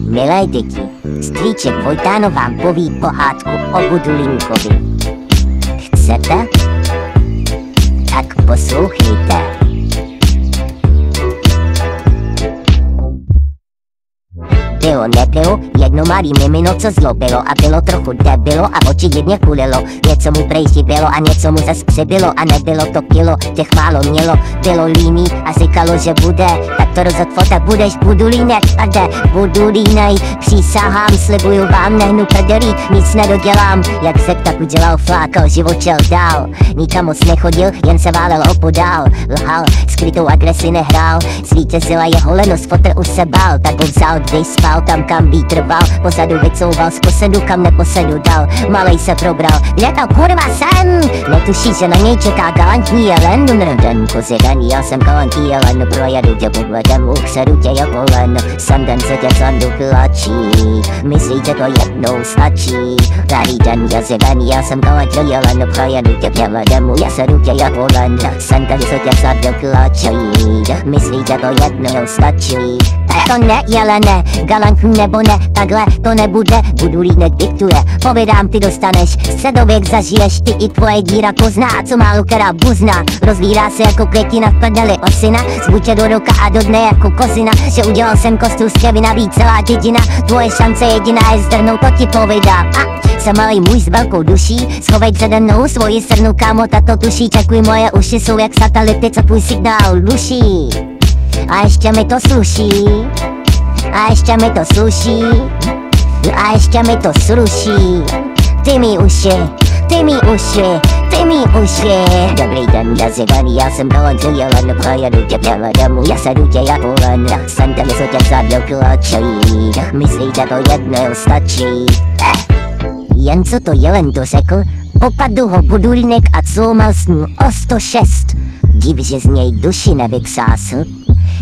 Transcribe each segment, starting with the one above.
Milé děti, strýček Vojtáno vám poví pohádku o Budulínkovi. Chcete? Tak poslouchejte. Bylo nebylo, jedno malý mimino, co zlobilo a bylo trochu debilo a očividně kulilo. Něco mu prej chybělo a něco mu zas přibylo a nebylo to kilo, těch málo mělo. Bylo líný a říkalo, že bude, tak to rozhod fotek budeš Budulínek a jde Budulínej. Přísahám, slibuju vám, nehnu prdelí, nic nedodělám. Jak řek, tak udělal, flákal, život šel dál. Nikam moc nechodil, jen se válel opodál. Lhal, skrytou agresi nehrál, zvítězila jeho lenost, fotr už se bál. Tak ho vzal, když spal tam, kam být trval. Pozadu vycouval z posedu, kam neposedu dal. Malej se probral, kde to kurva jsem? Netuší, že na něj čeká galantní jelen. Den koziraný, já jsem galantní jelen. Projedu tě pohledem, ukředu tě jako len. Jsem den, co tě vzadu tlačí. Myslíte, to jednou stačí? Tady den koziraný, já jsem galantní jelen. Projedu tě pohledem, ukředu tě jako len. Jsem den, co tě vzadu tlačí. Myslíte, to jednou stačí? To ne, jelene, galantní nebo ne, takhle to nebude. Budulínek diktuje, povědám, ty dostaneš, středověk zažiješ, ty i tvoje díra kozná, co má lukera buzna. Rozvírá se jako květina v prdeli osina, zbuď do roka a do dne jako kozina, že udělal jsem kostul z Kevina, ví celá dědina, tvoje šance jediná je zdrhnout, to ti povědám. Jsem malý muž s velkou duší, schovej přede mnou svoji srnu, kámo, tato tuší, čekuj, moje uši jsou jak satelity, co tvůj signál duší. A ještě mi to sluší, a ještě mi to sluší, a ještě mi to sluší. Ty mý uši, ty mý uši, ty mý uši. Dobrý den, jazyvaný, já jsem galantní jelen. Projedu tě přehledem, já sedu tě jako len. Jsem ten, co tě vzadu tlačí. Myslíte, to jednou stačí? Jen co to jelen to řekl, popadl ho Budulínek a cloumal s ním o 106. Div, že z něj duši nevykřásl.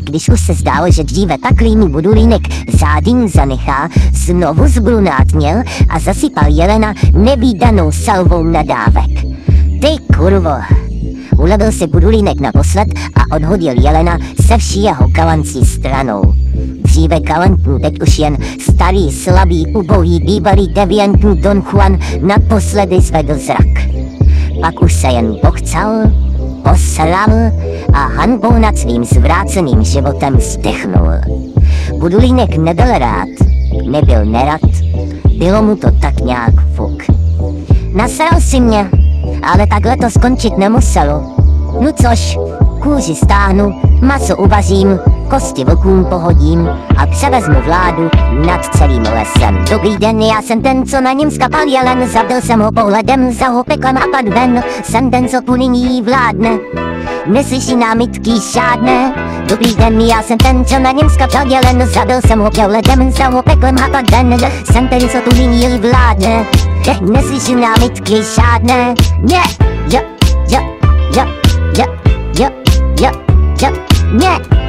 Když už se zdálo, že dříve tak líný Budulínek zádyn zanechá, znovu zbrunátněl a zasypal jelena nevídanou salvou nadávek. Ty kurvo! Ulevil si Budulínek naposled a odhodil jelena se vší jeho galancí stranou. Dříve galantní, teď už jen starý, slabý, ubohý, bývalý deviantní Don Juan naposledy zvedl zrak. Pak už se jen pochcal, posral a hanbou nad svým zvráceným životem zdechnul. Budulínek nebyl rád, nebyl nerad, bylo mu to tak nějak fuk. Nasral si mě, ale takhle to skončit nemuselo. No což, kůži stáhnu, maso uvařím, kosti vlkům pohodím a převezmu vládu nad celým lesem. Dobrý den, já jsem ten, co na něm skapal jelen, zabil jsem ho pohledem, za ho peklem a pad ven. Jsem ten, co tu nyní vládne, neslyší námitky žádné. Dobrý den, já jsem ten, co na něm skapal jelen, zabil jsem ho pohledem, za ho peklem a pad ven. Jsem ten, co tu nyní vládne, neslyší námitky žádné. Ne, jo, jo, jo, jo, jo, jo, jo, ne.